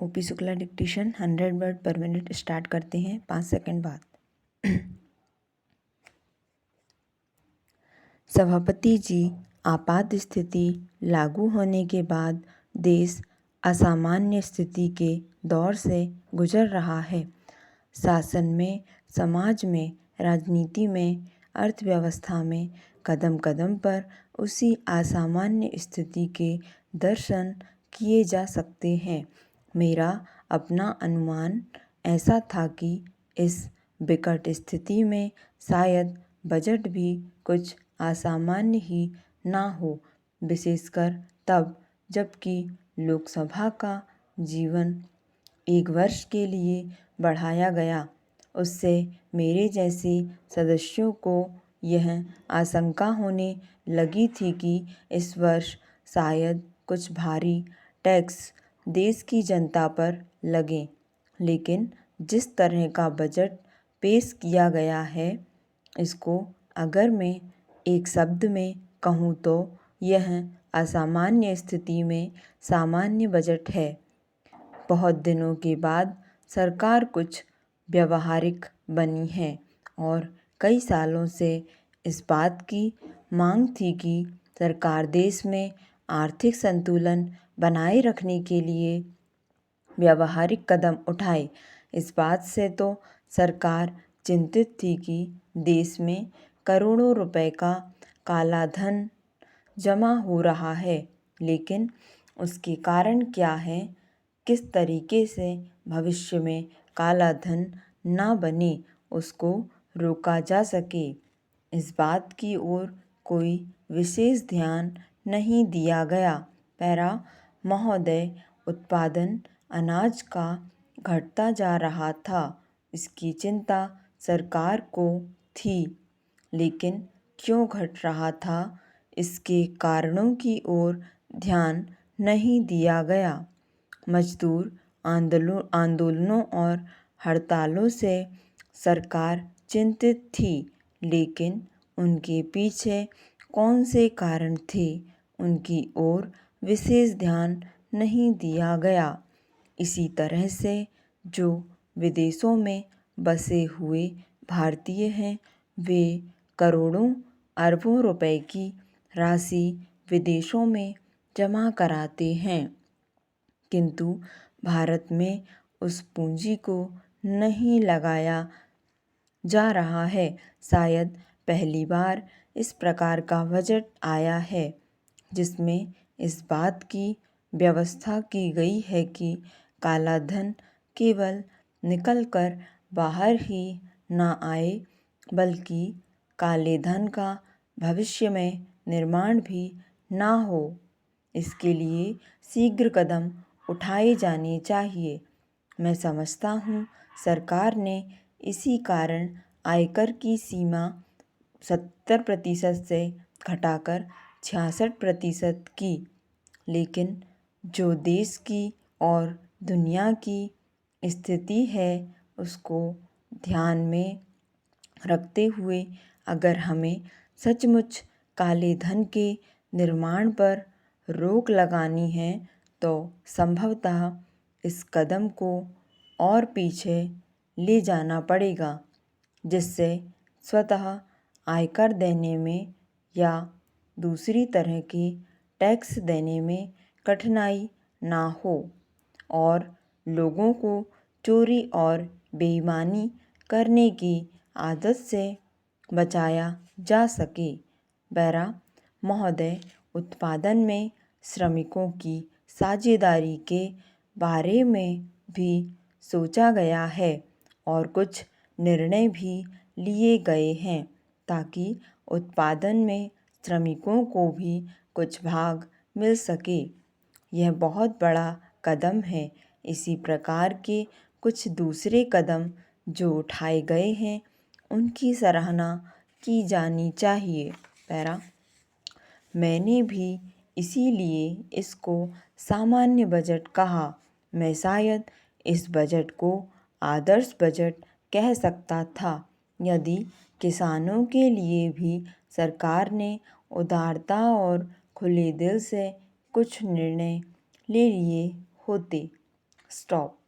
OP Shukla dictation 100 word पर minute start करते हैं 5 सेकंड बाद। सभापति जी, आपात स्थिति लागू होने के बाद देश असामान्य स्थिति के दौर से गुजर रहा है। शासन में, समाज में, राजनीति में, अर्थव्यवस्था में कदम कदम पर उसी असामान्य स्थिति के दर्शन किए जा सकते हैं। मेरा अपना अनुमान ऐसा था कि इस विकट स्थिति में शायद बजट भी कुछ असामान्य ही ना हो, विशेषकर तब जबकि लोकसभा का जीवन 1 वर्ष के लिए बढ़ाया गया। उससे मेरे जैसे सदस्यों को यह आशंका होने लगी थी कि इस वर्ष शायद कुछ भारी टैक्स देश की जनता पर लगे। लेकिन जिस तरह का बजट पेश किया गया है, इसको अगर मैं एक शब्द में कहूँ तो यह असामान्य स्थिति में सामान्य बजट है। बहुत दिनों के बाद सरकार कुछ व्यावहारिक बनी है और कई सालों से इस बात की मांग थी कि सरकार देश में आर्थिक संतुलन बनाए रखने के लिए व्यावहारिक कदम उठाए। इस बात से तो सरकार चिंतित थी कि देश में करोड़ों रुपए का काला धन जमा हो रहा है, लेकिन उसके कारण क्या है, किस तरीके से भविष्य में काला धन ना बने, उसको रोका जा सके, इस बात की ओर कोई विशेष ध्यान नहीं दिया गया। पैरा महोदय, उत्पादन अनाज का घटता जा रहा था, इसकी चिंता सरकार को थी, लेकिन क्यों घट रहा था, इसके कारणों की ओर ध्यान नहीं दिया गया। मजदूर आंदोलनों और हड़तालों से सरकार चिंतित थी, लेकिन उनके पीछे कौन से कारण थे, उनकी ओर विशेष ध्यान नहीं दिया गया। इसी तरह से जो विदेशों में बसे हुए भारतीय हैं, वे करोड़ों अरबों रुपए की राशि विदेशों में जमा कराते हैं, किंतु भारत में उस पूंजी को नहीं लगाया जा रहा है। शायद पहली बार इस प्रकार का बजट आया है जिसमें इस बात की व्यवस्था की गई है कि काला धन केवल निकलकर बाहर ही ना आए, बल्कि काले धन का भविष्य में निर्माण भी ना हो। इसके लिए शीघ्र कदम उठाए जाने चाहिए। मैं समझता हूँ सरकार ने इसी कारण आयकर की सीमा 70% से घटाकर 66% की, लेकिन जो देश की और दुनिया की स्थिति है उसको ध्यान में रखते हुए अगर हमें सचमुच काले धन के निर्माण पर रोक लगानी है तो संभवतः इस कदम को और पीछे ले जाना पड़ेगा, जिससे स्वतः आयकर देने में या दूसरी तरह की टैक्स देने में कठिनाई ना हो और लोगों को चोरी और बेईमानी करने की आदत से बचाया जा सके। पैरा महोदय, उत्पादन में श्रमिकों की साझेदारी के बारे में भी सोचा गया है और कुछ निर्णय भी लिए गए हैं ताकि उत्पादन में श्रमिकों को भी कुछ भाग मिल सके। यह बहुत बड़ा कदम है। इसी प्रकार के कुछ दूसरे कदम जो उठाए गए हैं उनकी सराहना की जानी चाहिए। पैरा मैंने भी इसीलिए इसको सामान्य बजट कहा। मैं शायद इस बजट को आदर्श बजट कह सकता था यदि किसानों के लिए भी सरकार ने उदारता और खुले दिल से कुछ निर्णय ले लिए होते। स्टॉप।